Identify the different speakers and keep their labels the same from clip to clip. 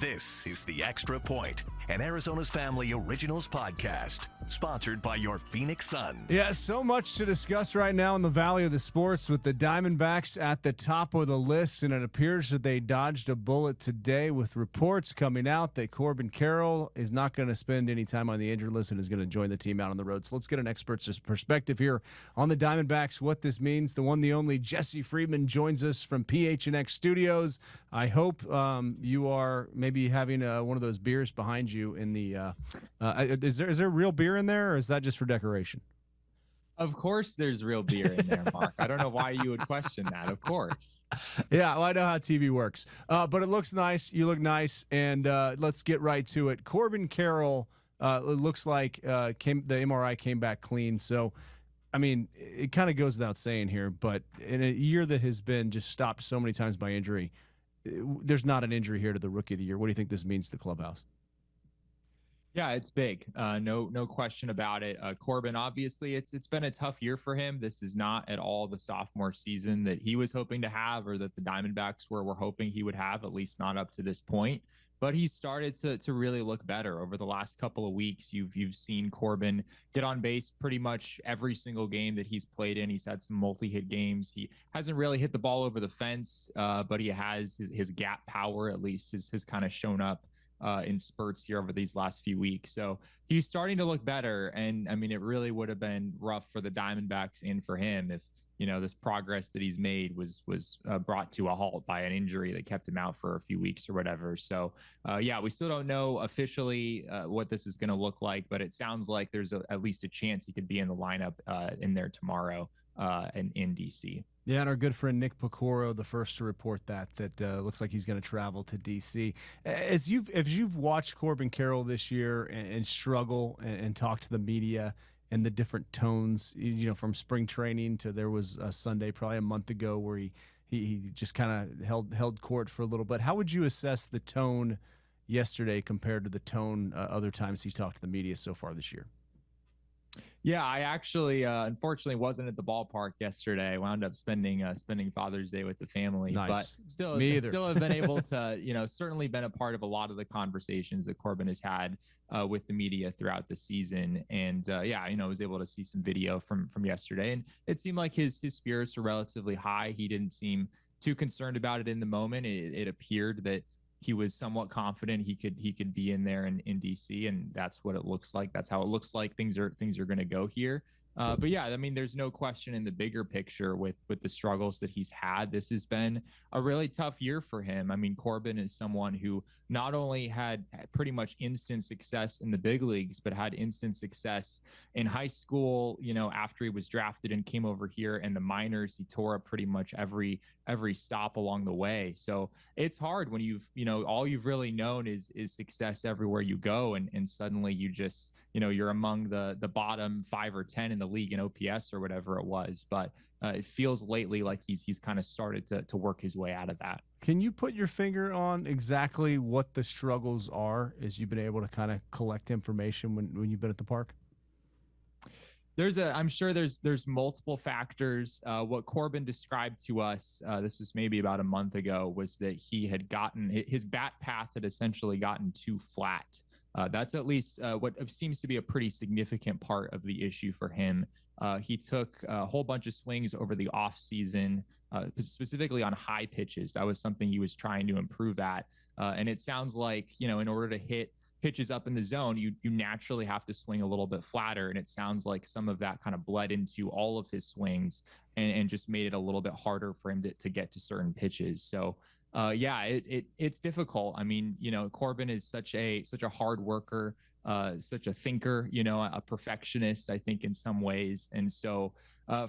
Speaker 1: This is The Extra Point, an Arizona's Family Originals podcast, sponsored by your Phoenix Suns.
Speaker 2: Yeah, so much to discuss right now in the Valley of the Sports with the Diamondbacks at the top of the list, and it appears that they dodged a bullet today with reports coming out that Corbin Carroll is not going to spend any time on the injured list and is going to join the team out on the road. So let's get an expert's perspective here on the Diamondbacks, what this means. The one, the only Jesse Friedman joins us from PHNX Studios. I hope you are maybe having one of those beers behind you in the is there real beer in there, or is that just for decoration?
Speaker 3: Of course there's real beer in there, Mark. I don't know why you would question that. Of course.
Speaker 2: Yeah, well, I know how TV works. But it looks nice. You look nice. And let's get right to it. Corbin Carroll, it looks like the MRI came back clean. So, I mean, it kind of goes without saying here, but in a year that has been just stopped so many times by injury, there's not an injury here to the Rookie of the Year. What do you think this means to the clubhouse?
Speaker 3: Yeah, it's big. No question about it. Corbin, obviously, it's been a tough year for him. This is not at all the sophomore season that he was hoping to have, or that the Diamondbacks were hoping he would have, at least not up to this point. But he's started to really look better over the last couple of weeks. You've seen Corbin get on base pretty much every single game that he's played in. He's had some multi-hit games. He hasn't really hit the ball over the fence, but he has his gap power, at least, has kind of shown up in spurts here over these last few weeks. So he's starting to look better. And I mean, it really would have been rough for the Diamondbacks and for him if, this progress that he's made was brought to a halt by an injury that kept him out for a few weeks or whatever. So yeah, we still don't know officially what this is going to look like, but it sounds like there's at least a chance he could be in the lineup in there tomorrow in DC.
Speaker 2: Yeah, and our good friend Nick Pecoro, the first to report that looks like he's going to travel to D.C. As you've watched Corbin Carroll this year and struggle and talk to the media and the different tones, from spring training to there was a Sunday probably a month ago where he just kind of held court for a little bit. How would you assess the tone yesterday compared to the tone other times he's talked to the media so far this year?
Speaker 3: Yeah, I actually, unfortunately, wasn't at the ballpark yesterday. I wound up spending Father's Day with the family.
Speaker 2: Nice.
Speaker 3: But still have been able to, certainly been a part of a lot of the conversations that Corbin has had with the media throughout the season. And I was able to see some video from yesterday, and it seemed like his spirits were relatively high. He didn't seem too concerned about it in the moment. It appeared that he was somewhat confident he could be in there in DC, and that's what it looks like. That's how it looks like things are going to go here. But yeah, I mean, there's no question in the bigger picture with the struggles that he's had. This has been a really tough year for him. I mean, Corbin is someone who not only had pretty much instant success in the big leagues, but had instant success in high school. After he was drafted and came over here in the minors, he tore up pretty much every stop along the way. So it's hard when all you've really known is success everywhere you go, and suddenly you just you're among the bottom 5 or 10 in the league in OPS or whatever it was. But it feels lately like he's kind of started to work his way out of that.
Speaker 2: Can you put your finger on exactly what the struggles are as you've been able to kind of collect information when you've been at the park?
Speaker 3: I'm sure there's multiple factors. What Corbin described to us, this was maybe about a month ago, was that he had gotten his bat path had essentially gotten too flat. That's at least what seems to be a pretty significant part of the issue for him. He took a whole bunch of swings over the off season, specifically on high pitches. That was something he was trying to improve at. And it sounds like, in order to hit pitches up in the zone, you naturally have to swing a little bit flatter. And it sounds like some of that kind of bled into all of his swings and just made it a little bit harder for him to get to certain pitches. So it's difficult. I mean, Corbin is such a hard worker, such a thinker, a perfectionist, I think, in some ways. And so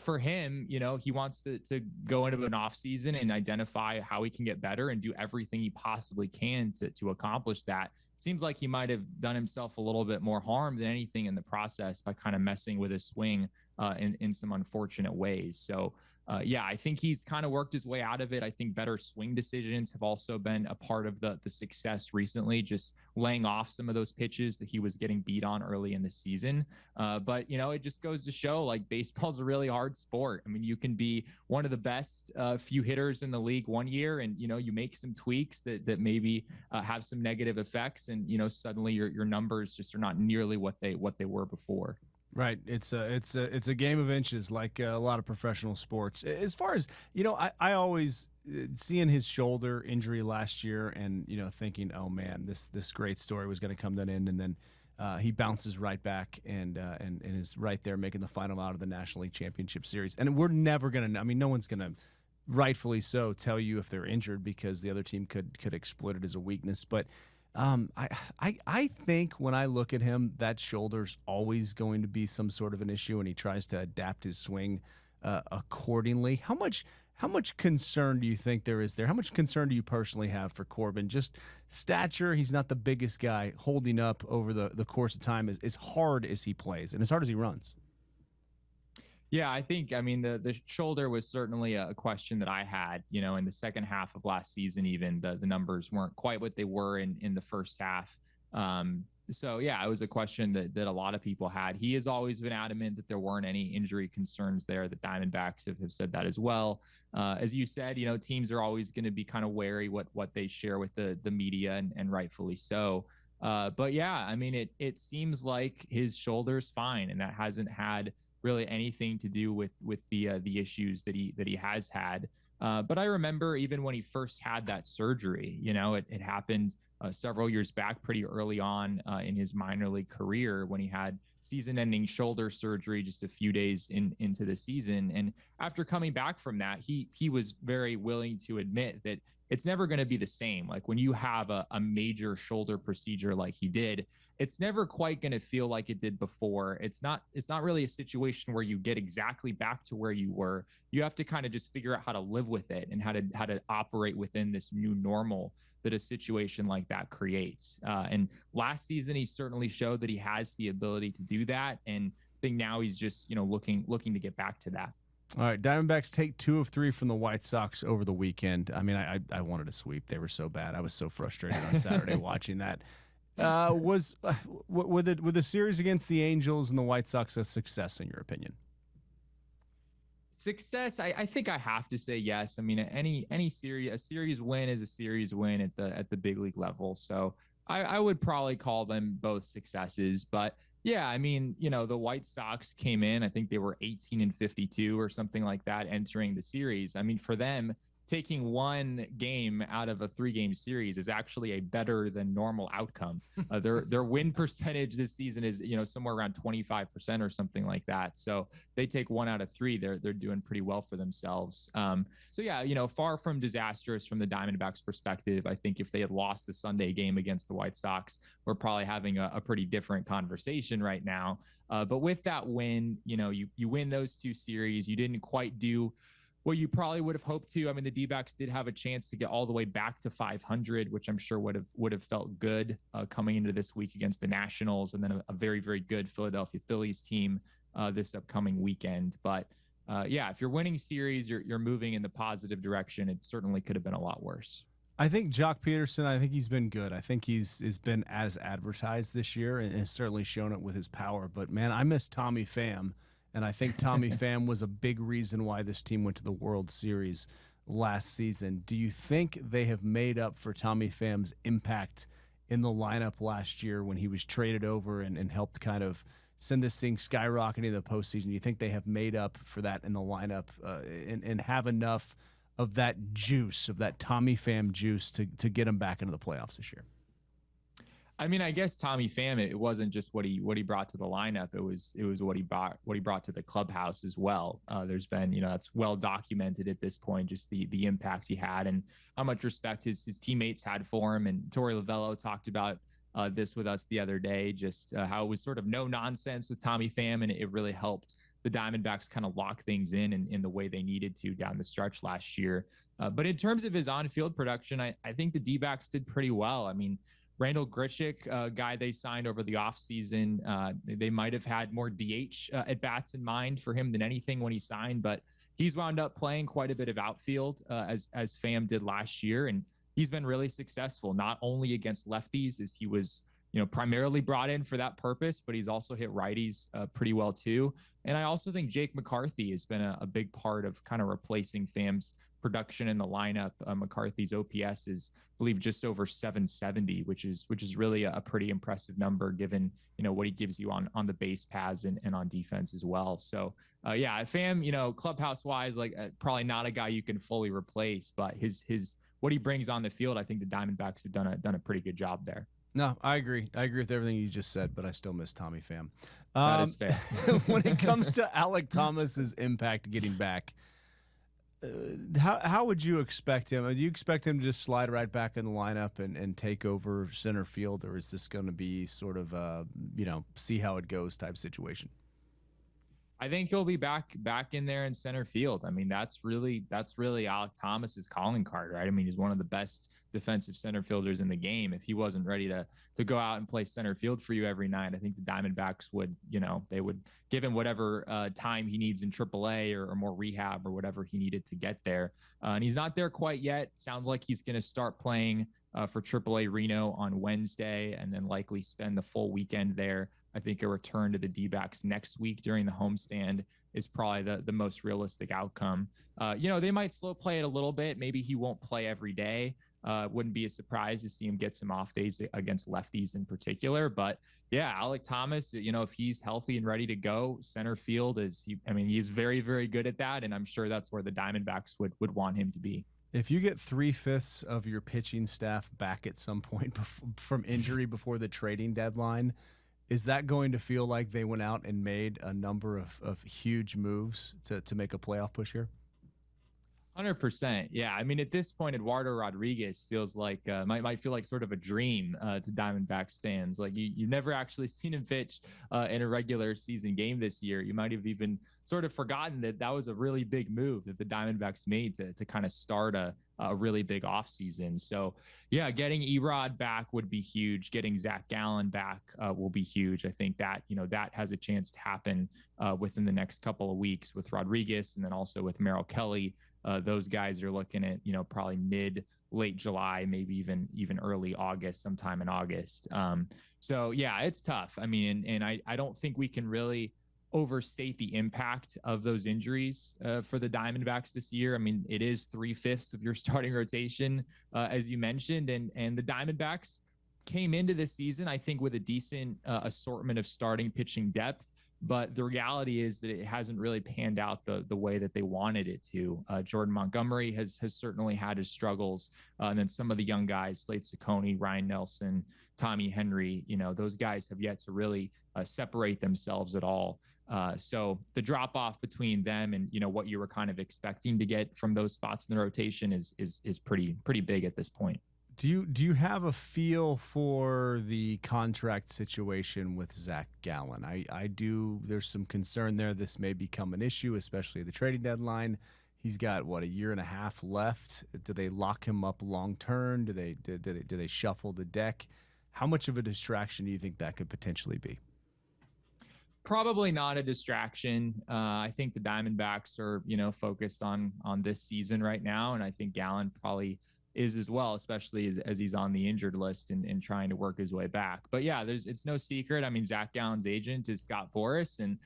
Speaker 3: for him, he wants to go into an off season and identify how he can get better and do everything he possibly can to accomplish that. Seems like he might have done himself a little bit more harm than anything in the process by kind of messing with his swing in some unfortunate ways. So yeah, I think he's kind of worked his way out of it. I think better swing decisions have also been a part of the success recently, just laying off some of those pitches that he was getting beat on early in the season. But, it just goes to show, like, baseball's a really hard sport. I mean, you can be one of the best few hitters in the league one year, and, you make some tweaks that maybe have some negative effects, and, suddenly your numbers just are not nearly what they were before.
Speaker 2: Right. It's a game of inches, like a lot of professional sports. As far as, I always seeing his shoulder injury last year and, thinking, oh man, this great story was going to come to an end. And then he bounces right back and is right there making the final out of the National League Championship Series. And we're never going to, no one's going to, rightfully so, tell you if they're injured, because the other team could exploit it as a weakness. But I think when I look at him, that shoulder's always going to be some sort of an issue, and he tries to adapt his swing accordingly. How much concern do you think there is there? How much concern do you personally have for Corbin? Just stature, he's not the biggest guy, holding up over the course of time as hard as he plays and as hard as he runs.
Speaker 3: Yeah, I think, the shoulder was certainly a question that I had, in the second half of last season. Even the numbers weren't quite what they were in the first half. So yeah, it was a question that a lot of people had. He has always been adamant that there weren't any injury concerns there. The Diamondbacks have said that as well. As you said, teams are always going to be kind of wary what they share with the media, and rightfully so. But yeah, it seems like his shoulder's fine, and that hasn't had really anything to do with the issues that he has had. But I remember even when he first had that surgery, it happened several years back, pretty early on in his minor league career, when he had season-ending shoulder surgery just a few days into the season. And after coming back from that, he was very willing to admit that it's never going to be the same. Like, when you have a major shoulder procedure like he did, it's never quite going to feel like it did before. It's not really a situation where you get exactly back to where you were. You have to kind of just figure out how to live with it, and how to operate within this new normal that a situation like that creates. And last season, he certainly showed that he has the ability to do that. And I think now he's just, looking to get back to that.
Speaker 2: All right, Diamondbacks take 2 of 3 from the White Sox over the weekend. I wanted to sweep. They were so bad. I was so frustrated on Saturday watching that. Was the series against the Angels and the White Sox a success in your opinion?
Speaker 3: Success, I think I have to say yes. Any series, a series win is a series win at the big league level. So I would probably call them both successes. But yeah, the White Sox came in, I think they were 18-52 or something like that entering the series. For them, taking one game out of a 3-game series is actually a better than normal outcome. Their win percentage this season is, somewhere around 25% or something like that. So they take 1 out of 3. They're doing pretty well for themselves. So yeah, far from disastrous from the Diamondbacks perspective. I think if they had lost the Sunday game against the White Sox, we're probably having a pretty different conversation right now. But with that win, you win those 2 series. You didn't quite do what you probably would have hoped to. The D-backs did have a chance to get all the way back to 500, which I'm sure would have felt good coming into this week against the Nationals, and then a very, very good Philadelphia Phillies team this upcoming weekend. But yeah, if you're winning series, you're moving in the positive direction. It certainly could have been a lot worse.
Speaker 2: I think Jock Peterson, I think he's been good. I think he's been as advertised this year, and has certainly shown it with his power. But man, I miss Tommy Pham. And I think Tommy Pham was a big reason why this team went to the World Series last season. Do you think they have made up for Tommy Pham's impact in the lineup last year when he was traded over and helped kind of send this thing skyrocketing in the postseason? Do you think they have made up for that in the lineup and have enough of that juice, of that Tommy Pham juice to get him back into the playoffs this year?
Speaker 3: I guess Tommy Pham, it wasn't just what he brought to the lineup. It was what he brought to the clubhouse as well. There's been, that's well documented at this point, just the impact he had and how much respect his teammates had for him. And Torey Lovullo talked about this with us the other day, just how it was sort of no nonsense with Tommy Pham, and it really helped the Diamondbacks kind of lock things in the way they needed to down the stretch last year. But in terms of his on-field production, I think the D-backs did pretty well. Randall Grichuk, a guy they signed over the offseason, they might have had more DH at-bats in mind for him than anything when he signed, but he's wound up playing quite a bit of outfield as Pham did last year, and he's been really successful, not only against lefties, as he was primarily brought in for that purpose, but he's also hit righties pretty well too. And I also think Jake McCarthy has been a big part of kind of replacing Pham's production in the lineup. McCarthy's OPS is, I believe, just over 770, which is really a pretty impressive number given what he gives you on the base paths and on defense as well. So yeah, Pham, clubhouse wise, like probably not a guy you can fully replace, but his what he brings on the field, I think the Diamondbacks have done a pretty good job there.
Speaker 2: No, I agree. I agree with everything you just said, but I still miss Tommy Pham.
Speaker 3: That is fair.
Speaker 2: When it comes to Alek Thomas's impact getting back, how would you expect him? Do you expect him to just slide right back in the lineup and take over center field, or is this going to be sort of a see how it goes type situation?
Speaker 3: I think he'll be back in there in center field. I mean, that's really Alek Thomas's calling card, right? I mean, he's one of the best defensive center fielders in the game. If he wasn't ready to go out and play center field for you every night, I think the Diamondbacks would, they would give him whatever time he needs in AAA or more rehab or whatever he needed to get there. And he's not there quite yet. Sounds like he's going to start playing for AAA Reno on Wednesday and then likely spend the full weekend there. I think a return to the D-backs next week during the homestand is probably the most realistic outcome. They might slow play it a little bit. Maybe he won't play every day. Wouldn't be a surprise to see him get some off days against lefties in particular. But yeah, Alek Thomas, if he's healthy and ready to go, center field he's very, very good at that. And I'm sure that's where the Diamondbacks would want him to be.
Speaker 2: If you get 3/5 of your pitching staff back at some point from injury before the trading deadline, is that going to feel like they went out and made a number of huge moves to make a playoff push here?
Speaker 3: 100%. Yeah. I mean, at this point, Eduardo Rodriguez feels like might feel like sort of a dream to Diamondbacks fans. Like you've never actually seen him pitch in a regular season game this year. You might have even sort of forgotten that was a really big move that the Diamondbacks made to kind of start a really big offseason. So yeah, getting Erod back would be huge. Getting Zach Gallen back will be huge. I think that, that has a chance to happen within the next couple of weeks with Rodriguez and then also with Merrill Kelly. Those guys are looking at, probably late July, maybe even early August, sometime in August. So yeah, it's tough. I mean, and I don't think we can really overstate the impact of those injuries for the Diamondbacks this year. I mean, it is 3/5 of your starting rotation, as you mentioned, and the Diamondbacks came into this season, I think, with a decent assortment of starting pitching depth. But the reality is that it hasn't really panned out the way that they wanted it to. Jordan Montgomery has certainly had his struggles. And then some of the young guys, Slade Ciccone, Ryan Nelson, Tommy Henry, those guys have yet to really separate themselves at all. So the drop off between them and, what you were kind of expecting to get from those spots in the rotation is pretty big at this point.
Speaker 2: Do you have a feel for the contract situation with Zach Gallen? I do. There's some concern there. This may become an issue, especially at the trading deadline. He's got a year and a half left. Do they lock him up long term? Do they shuffle the deck? How much of a distraction do you think that could potentially be?
Speaker 3: Probably not a distraction. I think the Diamondbacks are, focused on this season right now, and I think Gallen probably is as well, especially as he's on the injured list and trying to work his way back. But yeah, it's no secret. I mean, Zach Gallen's agent is Scott Boras, and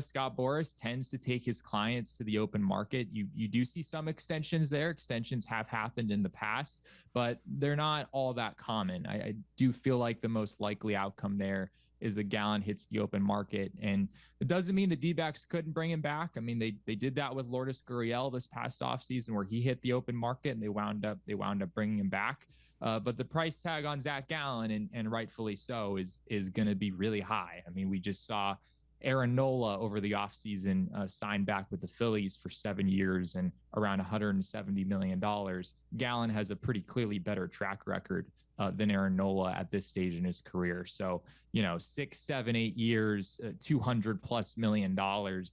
Speaker 3: Scott Boras tends to take his clients to the open market. You do see some extensions there. Extensions have happened in the past, but they're not all that common. I do feel like the most likely outcome there is that Gallen hits the open market. And it doesn't mean the D-backs couldn't bring him back. I mean, they did that with Lourdes Gurriel this past offseason where he hit the open market and they wound up bringing him back. But the price tag on Zach Gallen, and rightfully so, is going to be really high. I mean, we just saw Aaron Nola over the offseason sign back with the Phillies for 7 years and around $170 million. Gallen has a pretty clearly better track record than Aaron Nola at this stage in his career. So, 6, 7, 8 years, $200+ million.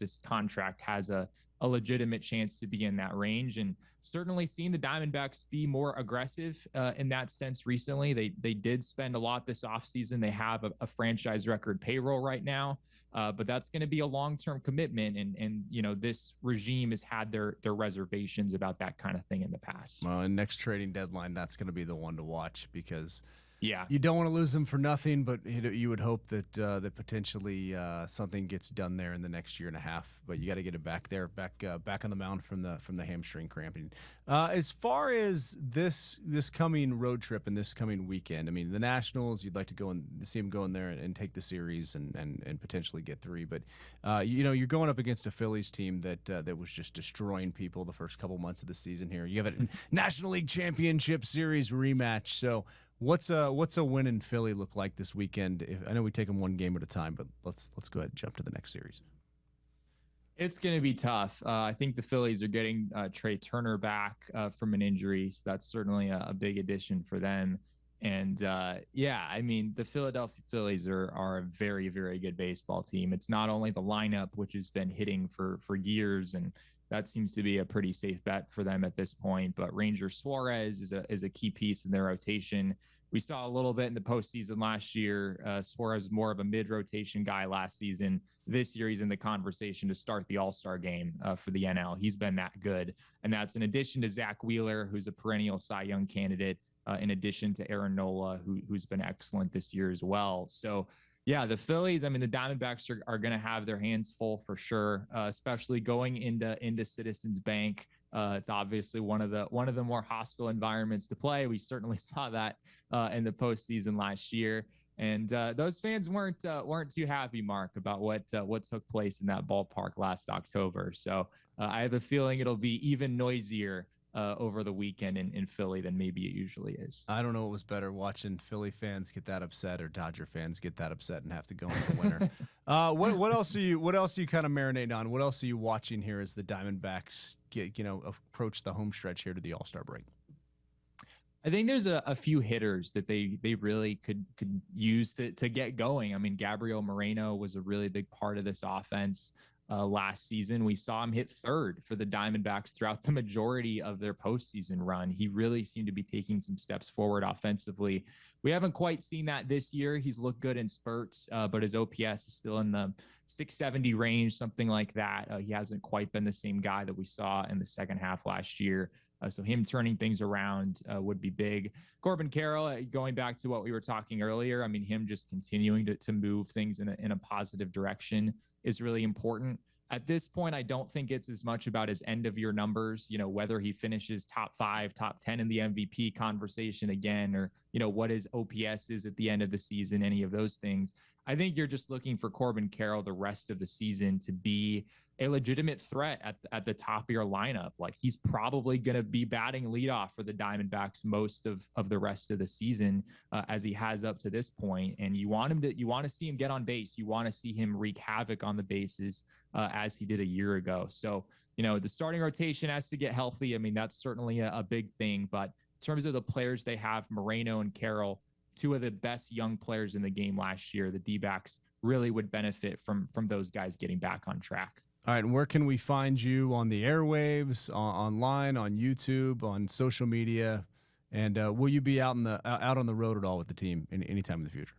Speaker 3: This contract has a a legitimate chance to be in that range. And certainly seen the Diamondbacks be more aggressive in that sense recently. They did spend a lot this offseason. They have a franchise record payroll right now. But that's going to be a long-term commitment. And, you know, this regime has had their reservations about that kind of thing in the past.
Speaker 2: Well, and next trading deadline, that's going to be the one to watch, because
Speaker 3: yeah,
Speaker 2: you don't want to lose them for nothing, but you would hope that that potentially something gets done there in the next year and a half. But you got to get it back there, back on the mound from the hamstring cramping. As far as this coming road trip and this coming weekend, I mean, the Nationals, you'd like to go and see them go in there and take the series and potentially get 3. But you know, you're going up against a Phillies team that was just destroying people the first couple months of the season here. You have a National League Championship Series rematch, so. What's a win in Philly look like this weekend? I know we take them one game at a time, but let's go ahead and jump to the next series.
Speaker 3: It's going to be tough. I think the Phillies are getting Trey Turner back from an injury, so that's certainly a big addition for them. And yeah, I mean, the Philadelphia Phillies are a very, very good baseball team. It's not only the lineup, which has been hitting for years, and that seems to be a pretty safe bet for them at this point, but Ranger Suarez is a key piece in their rotation. We saw a little bit in the postseason last year. Suarez was more of a mid-rotation guy last season. This year, he's in the conversation to start the All-Star game for the NL. He's been that good. And that's in addition to Zach Wheeler, who's a perennial Cy Young candidate, in addition to Aaron Nola, who's been excellent this year as well. So, yeah, the Phillies, I mean, the Diamondbacks are going to have their hands full for sure, especially going into Citizens Bank. It's obviously one of the more hostile environments to play. We certainly saw that in the postseason last year, and those fans weren't too happy, Mark, about what took place in that ballpark last October. So I have a feeling it'll be even noisier over the weekend in Philly than maybe it usually is.
Speaker 2: I don't know what was better, watching Philly fans get that upset or Dodger fans get that upset and have to go into the winter. What else are you kind of marinating on? What else are you watching here as the Diamondbacks approach the home stretch here to the All-Star break?
Speaker 3: I think there's a few hitters that they really could use to get going. I mean, Gabriel Moreno was a really big part of this offense. Last season, we saw him hit third for the Diamondbacks throughout the majority of their postseason run. He really seemed to be taking some steps forward offensively. We haven't quite seen that this year. He's looked good in spurts, but his OPS is still in the 670 range, something like that. He hasn't quite been the same guy that we saw in the second half last year. So him turning things around would be big. Corbin Carroll, going back to what we were talking earlier, I mean, him just continuing to move things in a positive direction is really important. At this point, I don't think it's as much about his end of year numbers, whether he finishes top 5, top 10 in the MVP conversation again, or, what his OPS is at the end of the season, any of those things. I think you're just looking for Corbin Carroll the rest of the season to be a legitimate threat at the top of your lineup. Like, he's probably going to be batting leadoff for the Diamondbacks most of the rest of the season, as he has up to this point. And you want to see him get on base. You want to see him wreak havoc on the bases as he did a year ago. So, the starting rotation has to get healthy. I mean, that's certainly a big thing, but in terms of the players they have, Moreno and Carroll, two of the best young players in the game last year, the D-backs really would benefit from those guys getting back on track.
Speaker 2: All right, and where can we find you on the airwaves, online, on YouTube, on social media, and will you be out on the road at all with the team anytime in the future?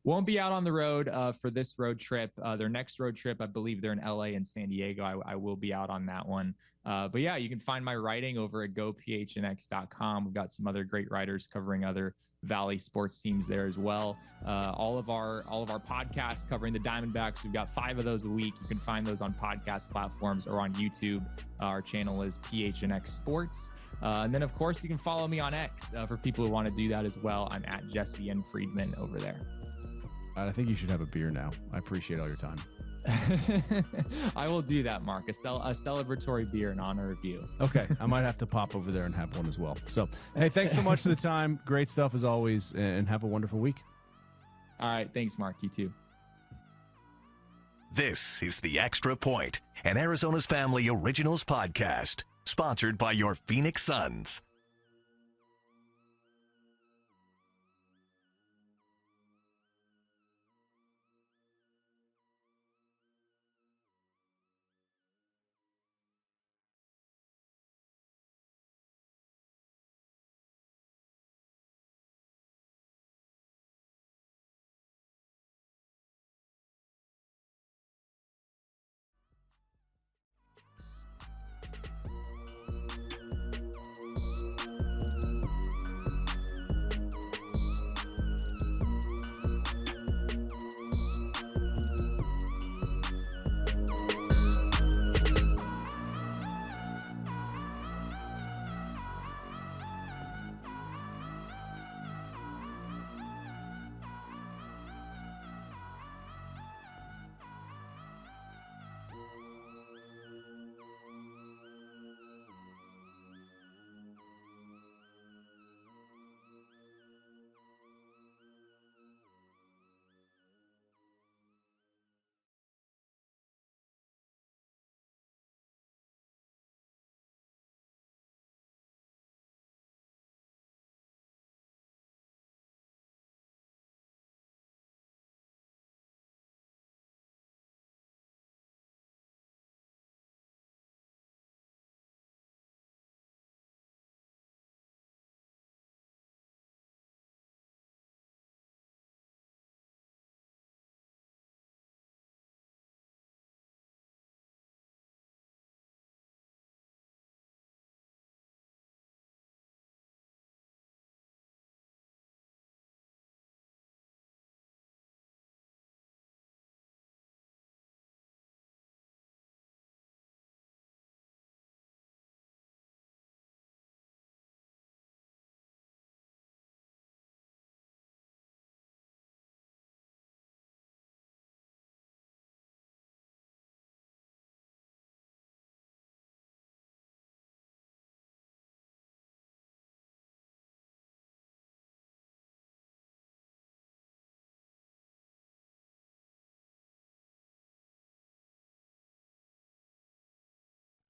Speaker 3: Won't be out on the road for this road trip. Their next road trip, I believe they're in LA and San Diego. I will be out on that one. But yeah, you can find my writing over at gophnx.com. We've got some other great writers covering other Valley sports teams there as well. All of our podcasts covering the Diamondbacks, we've got 5 of those a week. You can find those on podcast platforms or on YouTube. Our channel is PHNX Sports. And then, of course, you can follow me on X for people who want to do that as well. I'm at Jesse N. Friedman over there.
Speaker 2: I think you should have a beer now. I appreciate all your time.
Speaker 3: I will do that, Mark. A celebratory beer in honor of you.
Speaker 2: Okay. I might have to pop over there and have one as well. So, hey, thanks so much for the time. Great stuff as always, and have a wonderful week.
Speaker 3: All right. Thanks, Mark. You too.
Speaker 1: This is The Extra Point, an Arizona's Family Originals podcast, sponsored by your Phoenix Suns.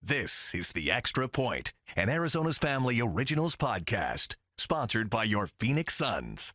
Speaker 1: This is The Extra Point, an Arizona's Family Originals podcast, sponsored by your Phoenix Suns.